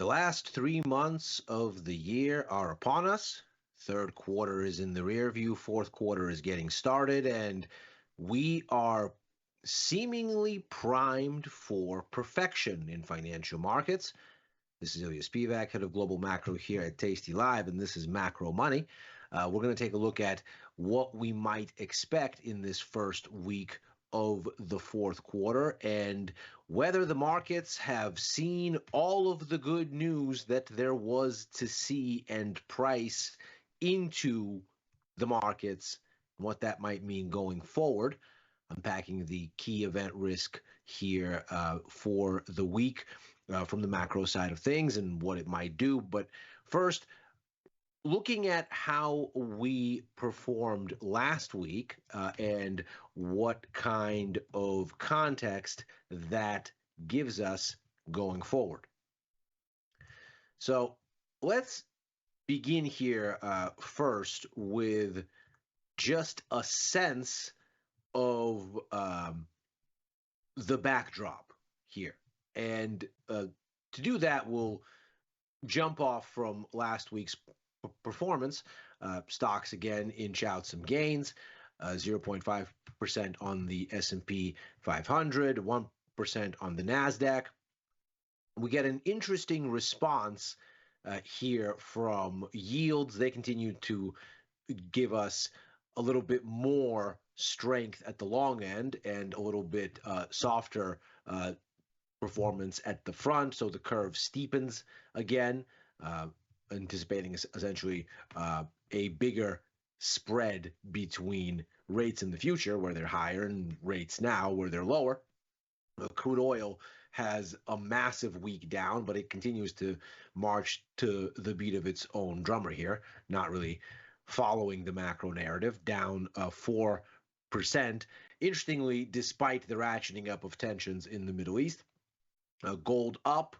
The last 3 months of the year are upon us. Third quarter is in the rear view. Fourth quarter is getting started, and we are seemingly primed for perfection in financial markets. This is Ilya Spivak, head of global macro here at tastylive, and this is Macro Money. We're going to take a look at what we might expect in this first week of the fourth quarter and whether the markets have seen all of the good news that there was to see and price into the markets, what that might mean going forward. Unpacking the key event risk here for the week from the macro side of things and what it might do. But first, looking at how we performed last week and what kind of context that gives us going forward. So let's begin here first with just a sense of the backdrop here. And to do that, we'll jump off from last week's performance. Stocks again inch out some gains, 0.5% on the S&P 500, 1% on the NASDAQ. We get an interesting response here from yields. They continue to give us a little bit more strength at the long end and a little bit softer performance at the front. So the curve steepens again, anticipating essentially a bigger spread between rates in the future where they're higher and rates now where they're lower. Crude oil has a massive week down, but it continues to march to the beat of its own drummer here, not really following the macro narrative, down 4%. Interestingly, despite the ratcheting up of tensions in the Middle East, gold up,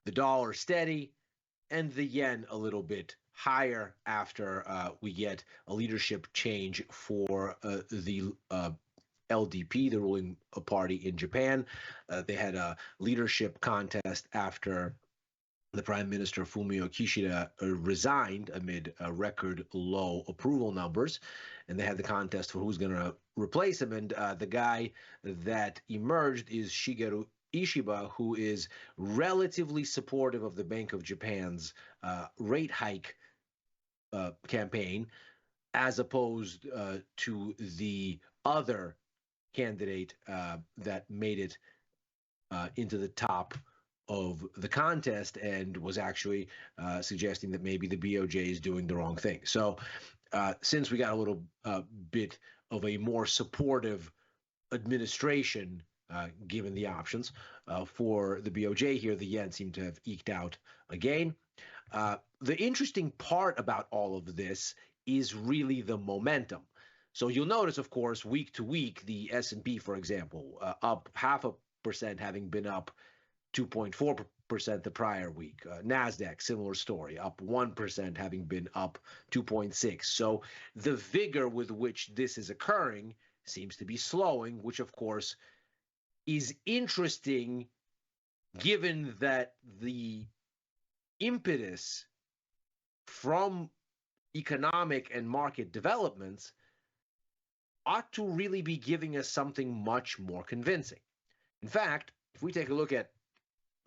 the dollar steady, and the yen a little bit higher after we get a leadership change for the LDP, the ruling party in Japan. They had a leadership contest after the Prime Minister Fumio Kishida resigned amid record low approval numbers, and they had the contest for who's going to replace him. And the guy that emerged is Shigeru Ishiba, who is relatively supportive of the Bank of Japan's rate hike campaign, as opposed to the other candidate that made it into the top of the contest and was actually suggesting that maybe the BOJ is doing the wrong thing. So since we got a little bit of a more supportive administration given the options for the BOJ here, the yen seemed to have eked out again. The interesting part about all of this is really the momentum. So you'll notice, of course, week to week, the S&P, for example, up 0.5%, having been up 2.4% the prior week. NASDAQ, similar story, up 1%, having been up 2.6%. So the vigor with which this is occurring seems to be slowing, which, of course, is interesting given that the impetus from economic and market developments ought to really be giving us something much more convincing. In fact, if we take a look at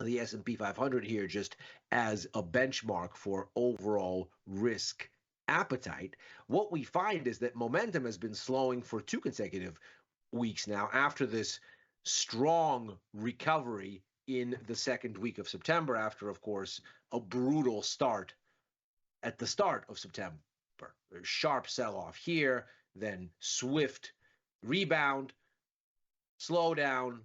the S&P 500 here just as a benchmark for overall risk appetite, what we find is that momentum has been slowing for 2 consecutive weeks now after this strong recovery in the second week of September, after, of course, a brutal start at the start of September. A sharp sell-off here, then swift rebound, slow down.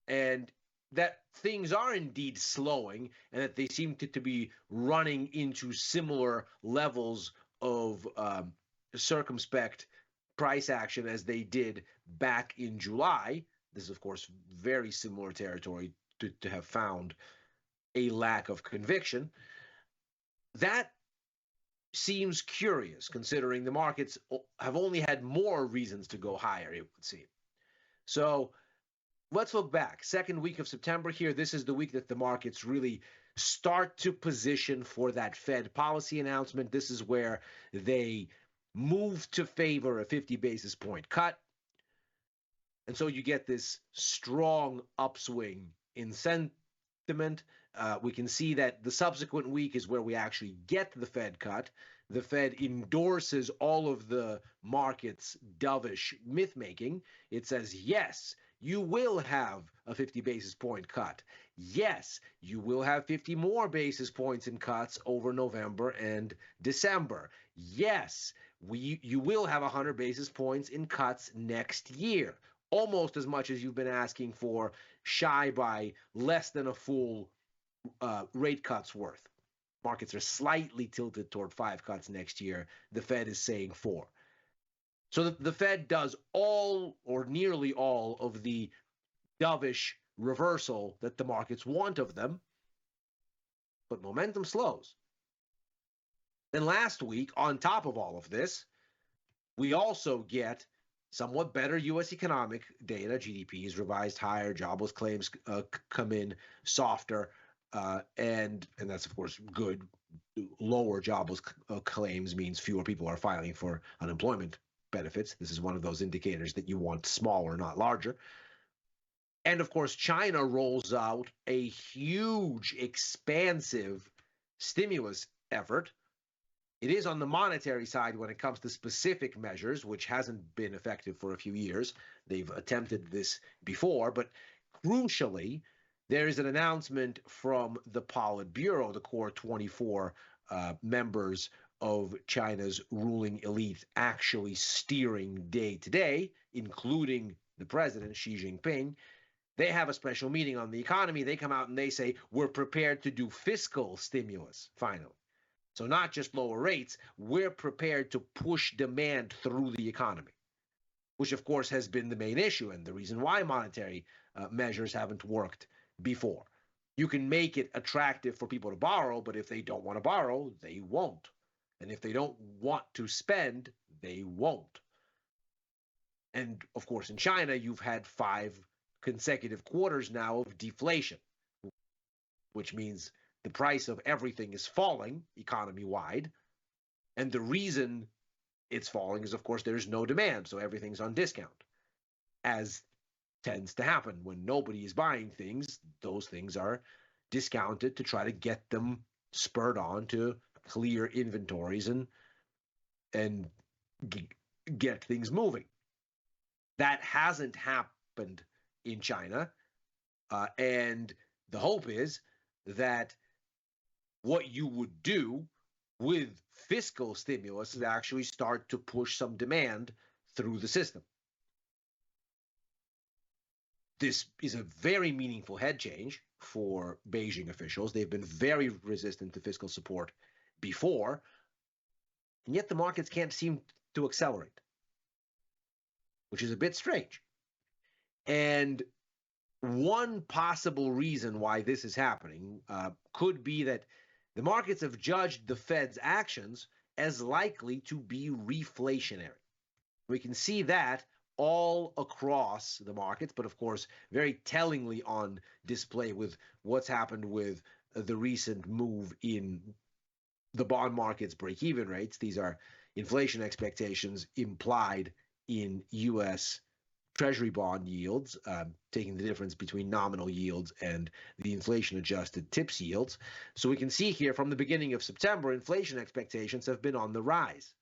And that things are indeed slowing and that they seem to be running into similar levels of circumspect price action as they did back in July. This is, of course, very similar territory to have found a lack of conviction. That seems curious, considering the markets have only had more reasons to go higher, it would seem. So let's look back. Second week of September here. This is the week that the markets really start to position for that Fed policy announcement. This is where they move to favor a 50 basis point cut. And so you get this strong upswing in sentiment. We can see that the subsequent week is where we actually get the Fed cut. The Fed endorses all of the market's dovish myth-making. It says, yes, you will have a 50 basis point cut. Yes, you will have 50 more basis points in cuts over November and December. Yes, you will have 100 basis points in cuts next year. Almost as much as you've been asking for, shy by less than a full rate cuts worth. Markets are slightly tilted toward 5 cuts next year. The Fed is saying 4. So the Fed does all or nearly all of the dovish reversal that the markets want of them, but momentum slows. Then last week, on top of all of this, we also get somewhat better U.S. economic data. GDP is revised higher, jobless claims come in softer, and that's, of course, good. Lower jobless claims means fewer people are filing for unemployment benefits. This is one of those indicators that you want smaller, not larger. And, of course, China rolls out a huge, expansive stimulus effort. It is on the monetary side when it comes to specific measures, which hasn't been effective for a few years. They've attempted this before, but crucially, there is an announcement from the Politburo, the core 24 members of China's ruling elite actually steering day to day, including the president, Xi Jinping. They have a special meeting on the economy. They come out and they say, we're prepared to do fiscal stimulus, finally. So not just lower rates, we're prepared to push demand through the economy, which, of course, has been the main issue and the reason why monetary measures haven't worked before. You can make it attractive for people to borrow, but if they don't want to borrow, they won't. And if they don't want to spend, they won't. And, of course, in China, you've had 5 consecutive quarters now of deflation, which means the price of everything is falling economy-wide. And the reason it's falling is, of course, there's no demand, so everything's on discount. As tends to happen when nobody is buying things, those things are discounted to try to get them spurred on to clear inventories and get things moving. That hasn't happened in China, and the hope is that what you would do with fiscal stimulus is actually start to push some demand through the system. This is a very meaningful head change for Beijing officials. They've been very resistant to fiscal support before, and yet the markets can't seem to accelerate, which is a bit strange. And one possible reason why this is happening could be that the markets have judged the Fed's actions as likely to be reflationary. We can see that all across the markets, but of course, very tellingly on display with what's happened with the recent move in the bond market's break-even rates. These are inflation expectations implied in U.S. Treasury bond yields, taking the difference between nominal yields and the inflation-adjusted TIPS yields. So we can see here from the beginning of September, inflation expectations have been on the rise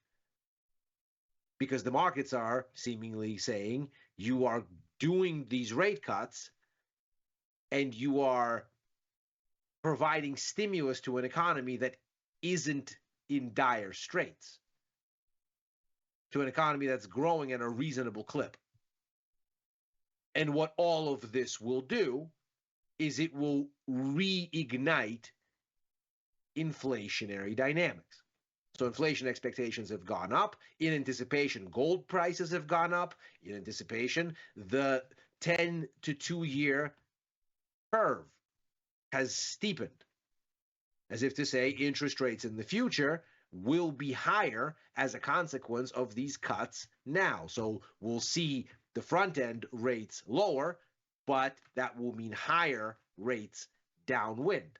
because the markets are seemingly saying you are doing these rate cuts and you are providing stimulus to an economy that isn't in dire straits, to an economy that's growing at a reasonable clip. And what all of this will do is it will reignite inflationary dynamics. So inflation expectations have gone up. In anticipation, gold prices have gone up. In anticipation, the 10 to 2-year curve has steepened, as if to say interest rates in the future will be higher as a consequence of these cuts now. So we'll see the front end rates lower, but that will mean higher rates downwind.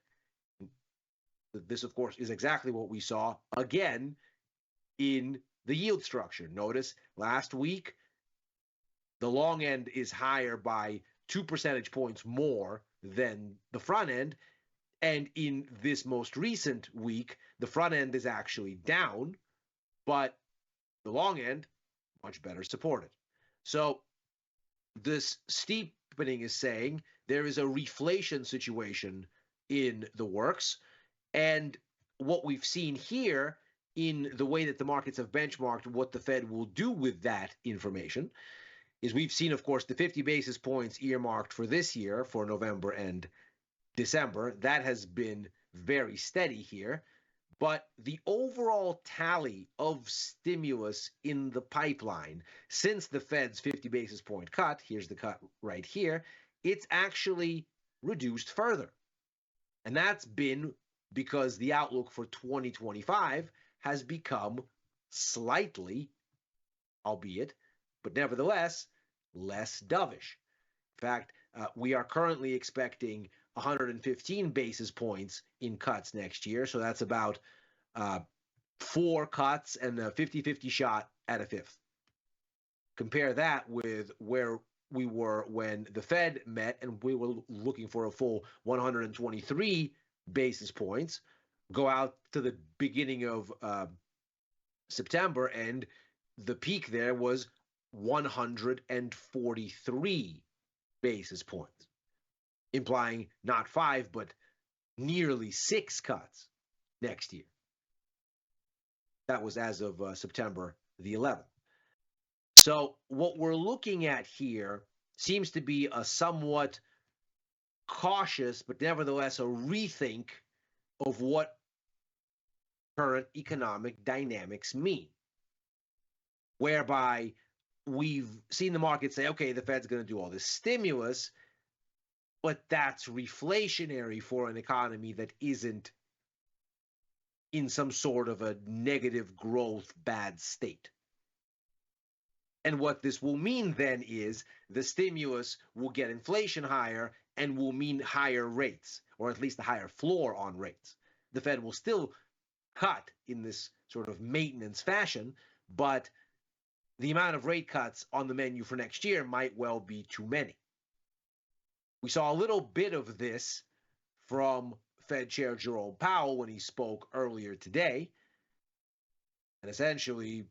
This, of course, is exactly what we saw again in the yield structure. Notice last week, the long end is higher by 2 percentage points more than the front end. And in this most recent week, the front end is actually down, but the long end, much better supported. So this steepening is saying there is a reflation situation in the works. And what we've seen here in the way that the markets have benchmarked what the Fed will do with that information is we've seen, of course, the 50 basis points earmarked for this year for November and December. That has been very steady here. But the overall tally of stimulus in the pipeline since the Fed's 50 basis point cut, here's the cut right here, it's actually reduced further. And that's been because the outlook for 2025 has become slightly, albeit, but nevertheless, less dovish. In fact, we are currently expecting 115 basis points in cuts next year. So that's about 4 cuts and a 50-50 shot at a fifth. Compare that with where we were when the Fed met and we were looking for a full 123 basis points. Go out to the beginning of September, and the peak there was 143 basis points, implying not 5, but nearly 6 cuts next year. That was as of September the 11th. So what we're looking at here seems to be a somewhat cautious, but nevertheless a rethink of what current economic dynamics mean, whereby we've seen the market say, okay, the Fed's going to do all this stimulus, but that's reflationary for an economy that isn't in some sort of a negative growth bad state. And what this will mean then is the stimulus will get inflation higher and will mean higher rates, or at least a higher floor on rates. The Fed will still cut in this sort of maintenance fashion, but the amount of rate cuts on the menu for next year might well be too many. We saw a little bit of this from Fed Chair Jerome Powell when he spoke earlier today, and essentially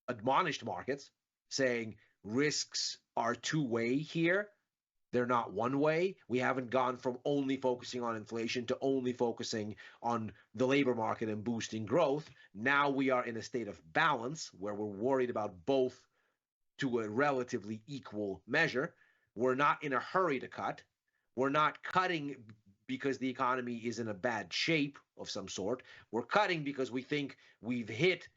admonished markets, saying risks are two-way here. They're not one way. We haven't gone from only focusing on inflation to only focusing on the labor market and boosting growth. Now we are in a state of balance where we're worried about both to a relatively equal measure. We're not in a hurry to cut. We're not cutting because the economy is in a bad shape of some sort. We're cutting because we think we've hit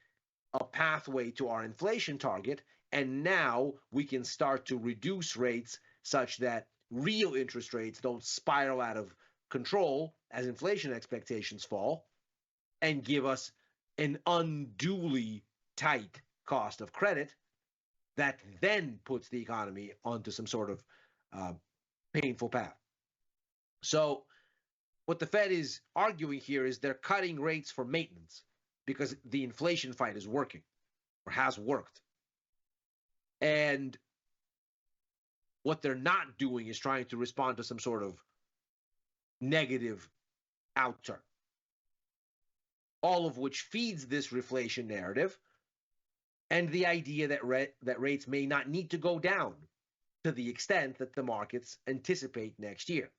a pathway to our inflation target, and now we can start to reduce rates such that real interest rates don't spiral out of control as inflation expectations fall and give us an unduly tight cost of credit that then puts the economy onto some sort of painful path. So what the Fed is arguing here is they're cutting rates for maintenance because the inflation fight is working or has worked. And what they're not doing is trying to respond to some sort of negative outturn, all of which feeds this reflation narrative and the idea that rates may not need to go down to the extent that the markets anticipate next year.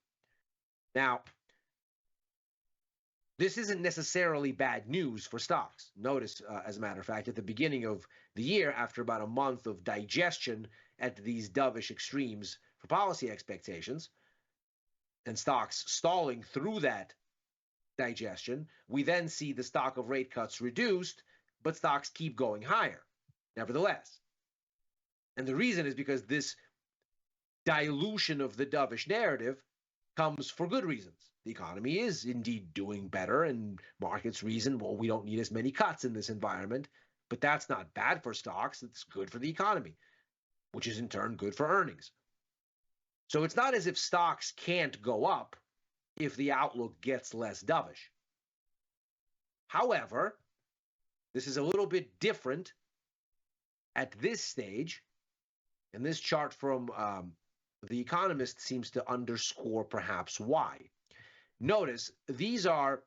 Now, this isn't necessarily bad news for stocks. Notice, as a matter of fact, at the beginning of the year, after about a month of digestion at these dovish extremes for policy expectations, and stocks stalling through that digestion, we then see the stock of rate cuts reduced, but stocks keep going higher, nevertheless. And the reason is because this dilution of the dovish narrative comes for good reasons. The economy is indeed doing better, and markets reason, well, we don't need as many cuts in this environment, but that's not bad for stocks. It's good for the economy, which is in turn good for earnings. So it's not as if stocks can't go up if the outlook gets less dovish. However, this is a little bit different at this stage, and this chart from The Economist seems to underscore perhaps why. Notice these are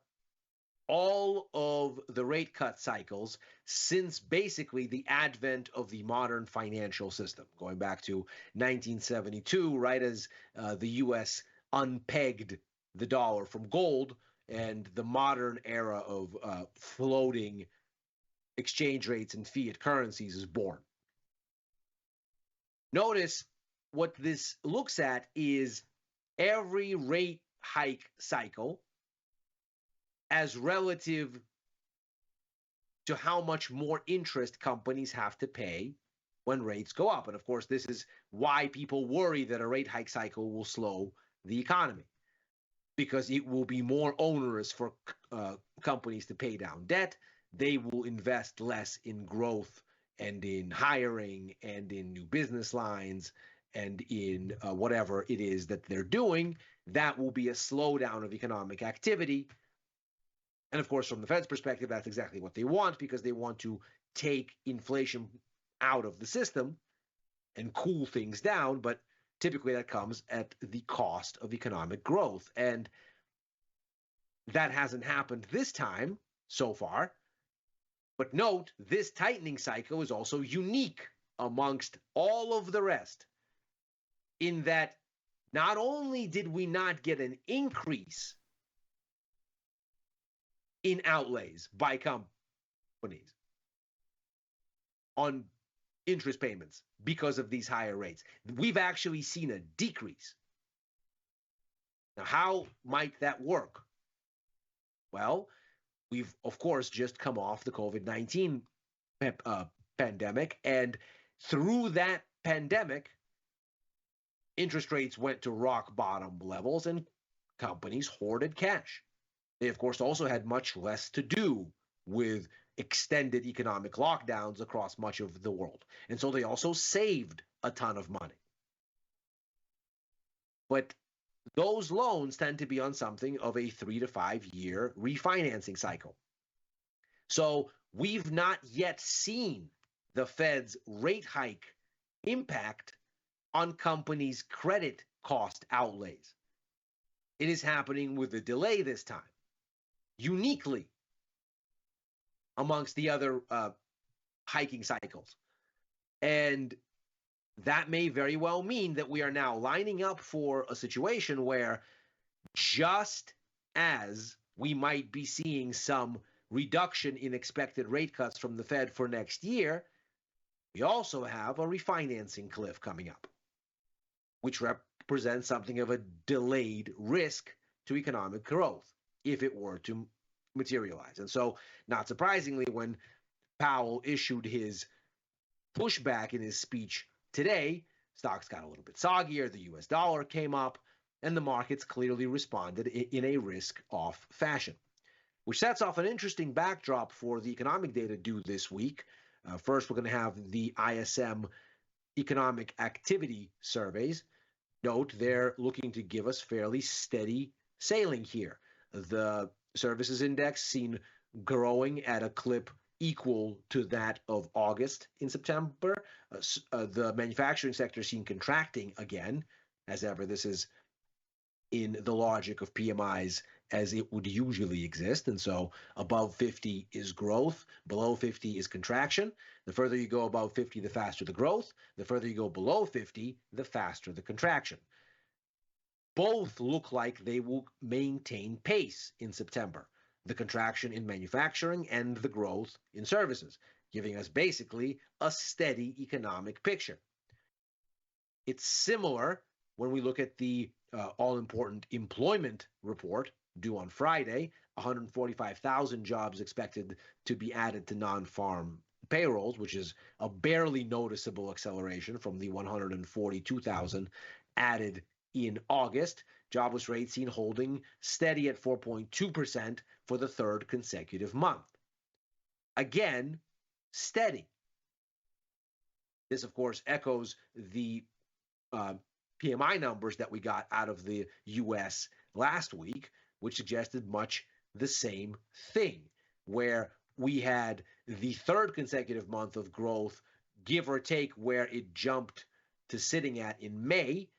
all of the rate cut cycles since basically the advent of the modern financial system, going back to 1972, right as the U.S. unpegged the dollar from gold, and the modern era of floating exchange rates and fiat currencies is born. Notice what this looks at is every rate hike cycle as relative to how much more interest companies have to pay when rates go up. And of course, this is why people worry that a rate hike cycle will slow the economy, because it will be more onerous for companies to pay down debt. They will invest less in growth and in hiring and in new business lines and in whatever it is that they're doing. That will be a slowdown of economic activity. And of course, from the Fed's perspective, that's exactly what they want, because they want to take inflation out of the system and cool things down. But typically that comes at the cost of economic growth. And that hasn't happened this time so far. But note, this tightening cycle is also unique amongst all of the rest, in that not only did we not get an increase in outlays by companies on interest payments because of these higher rates, we've actually seen a decrease. Now, how might that work? Well, we've, of course, just come off the COVID-19 pandemic, and through that pandemic, interest rates went to rock bottom levels and companies hoarded cash. They, of course, also had much less to do with extended economic lockdowns across much of the world. And so they also saved a ton of money. But those loans tend to be on something of a 3 to 5 year refinancing cycle. So we've not yet seen the Fed's rate hike impact on companies' credit cost outlays. It is happening with a delay this time, uniquely amongst the other hiking cycles. And that may very well mean that we are now lining up for a situation where, just as we might be seeing some reduction in expected rate cuts from the Fed for next year, we also have a refinancing cliff coming up, which represents something of a delayed risk to economic growth if it were to materialize. And so, not surprisingly, when Powell issued his pushback in his speech today, stocks got a little bit soggier, the US dollar came up, and the markets clearly responded in a risk-off fashion, which sets off an interesting backdrop for the economic data due this week. First, we're going to have the ISM economic activity surveys. Note, they're looking to give us fairly steady sailing here. The services index seen growing at a clip equal to that of August in September. The manufacturing sector seen contracting again. As ever, this is in the logic of PMIs as it would usually exist. And so above 50 is growth, below 50 is contraction. The further you go above 50, the faster the growth. The further you go below 50, the faster the contraction. Both look like they will maintain pace in September, the contraction in manufacturing and the growth in services, giving us basically a steady economic picture. It's similar when we look at the all-important employment report due on Friday. 145,000 jobs expected to be added to non-farm payrolls, which is a barely noticeable acceleration from the 142,000 added in August. Jobless rate seen holding steady at 4.2% for the third consecutive month. Again, steady. This, of course, echoes the PMI numbers that we got out of the US last week, which suggested much the same thing, where we had the third consecutive month of growth, give or take, where it jumped to sitting at in May.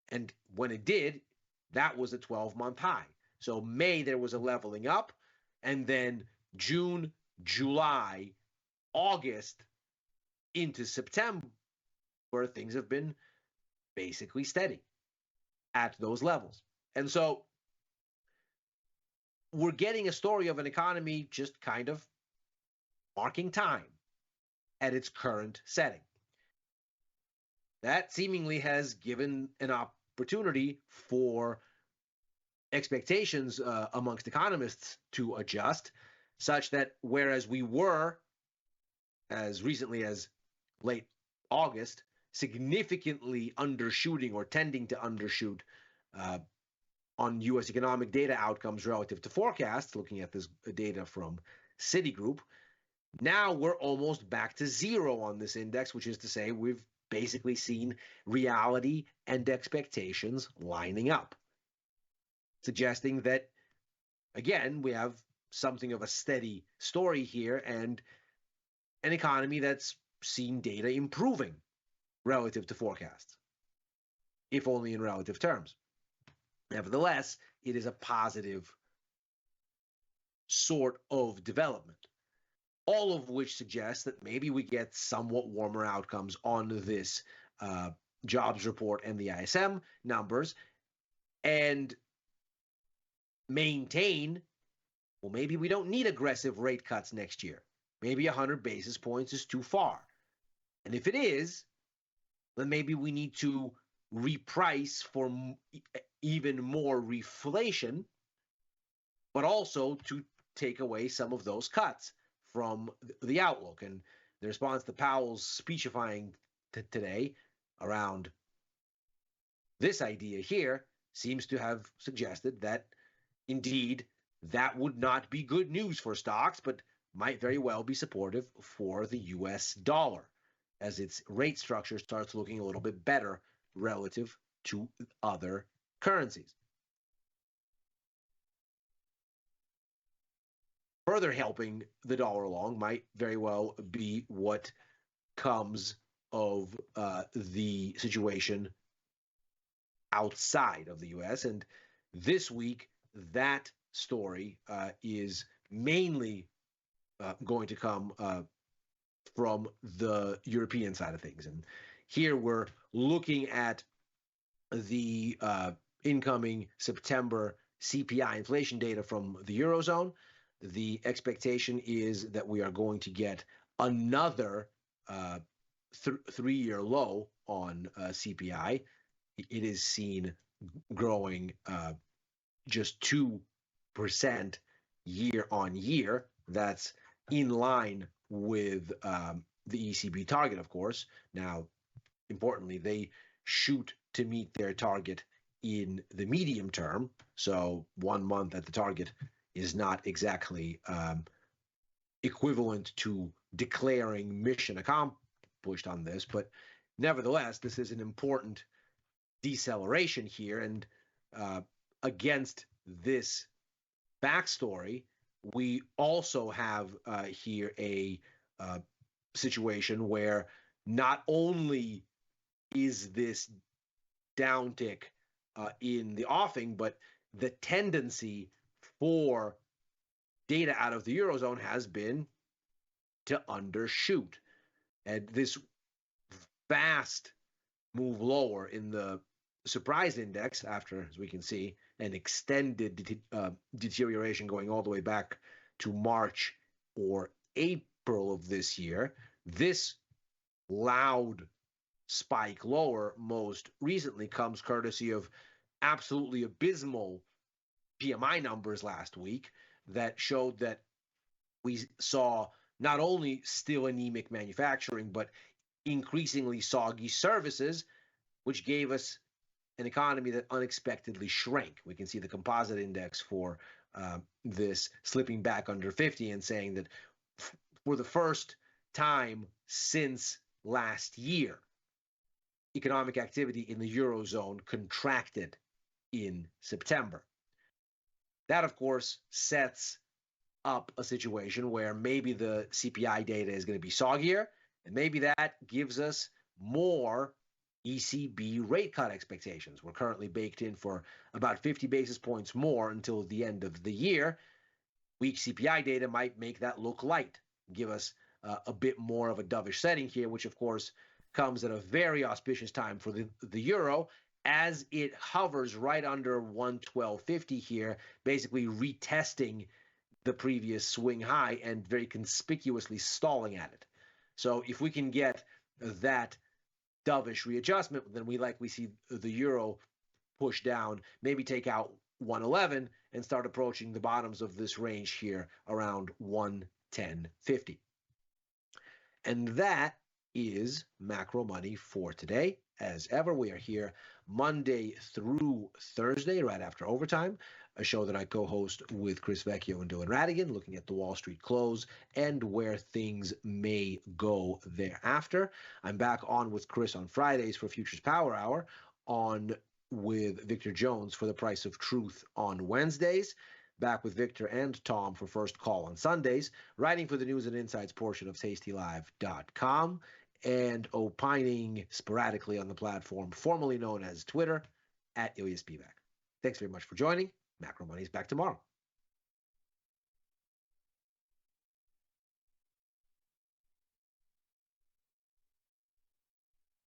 And when it did, that was a 12-month high. So May, there was a leveling up. And then June, July, August into September, where things have been basically steady at those levels. And so we're getting a story of an economy just kind of marking time at its current setting. That seemingly has given an opportunity for expectations amongst economists to adjust, such that whereas we were, as recently as late August, significantly undershooting or tending to undershoot on U.S. economic data outcomes relative to forecasts, looking at this data from Citigroup, now we're almost back to zero on this index, which is to say we've basically seen reality and expectations lining up, suggesting that, again, we have something of a steady story here and an economy that's seen data improving relative to forecasts, if only in relative terms. Nevertheless, it is a positive sort of development, all of which suggests that maybe we get somewhat warmer outcomes on this jobs report and the ISM numbers, and maintain, well, maybe we don't need aggressive rate cuts next year. Maybe 100 basis points is too far. And if it is, then maybe we need to reprice for even more reflation, but also to take away some of those cuts from the outlook. And the response to Powell's speechifying today around this idea here seems to have suggested that indeed that would not be good news for stocks, but might very well be supportive for the US dollar as its rate structure starts looking a little bit better relative to other currencies. Further helping the dollar along might very well be what comes of the situation outside of the U.S. And this week, that story is mainly going to come from the European side of things. And here we're looking at the incoming September CPI inflation data from the Eurozone. The expectation is that we are going to get another 3-year low on CPI. It is seen growing just 2% year on year. That's in line with the ECB target, of course. Now, importantly, they shoot to meet their target in the medium term. So 1 month at the target is not exactly equivalent to declaring mission accomplished on this. But nevertheless, this is an important deceleration here. And against this backstory, we also have here a situation where not only is this downtick in the offing, but the tendency for data out of the Eurozone has been to undershoot. And this vast move lower in the surprise index after, as we can see, an extended deterioration going all the way back to March or April of this year, this loud spike lower most recently comes courtesy of absolutely abysmal PMI numbers last week that showed that we saw not only still anemic manufacturing, but increasingly soggy services, which gave us an economy that unexpectedly shrank. We can see the composite index for this slipping back under 50 and saying that for the first time since last year, economic activity in the Eurozone contracted in September. That, of course, sets up a situation where maybe the CPI data is going to be soggier, and maybe that gives us more ECB rate cut expectations. We're currently baked in for about 50 basis points more until the end of the year. Weak CPI data might make that look light, give us a bit more of a dovish setting here, which of course comes at a very auspicious time for the euro, as it hovers right under 112.50 here, basically retesting the previous swing high and very conspicuously stalling at it. So if we can get that dovish readjustment, then we likely see the euro push down, maybe take out 111 and start approaching the bottoms of this range here around 110.50. And that is macro money for today. As ever, we are here Monday through Thursday, right after overtime, a show that I co-host with Chris Vecchio and Dylan Radigan, looking at the Wall Street close and where things may go thereafter. I'm back on with Chris on Fridays for Futures Power Hour, on with Victor Jones for the Price of Truth on Wednesdays, back with Victor and Tom for First Call on Sundays, writing for the News and Insights portion of tastylive.com, and opining sporadically on the platform formerly known as Twitter at Ilya Spivak. Thanks very much for joining. Macro Money is back tomorrow.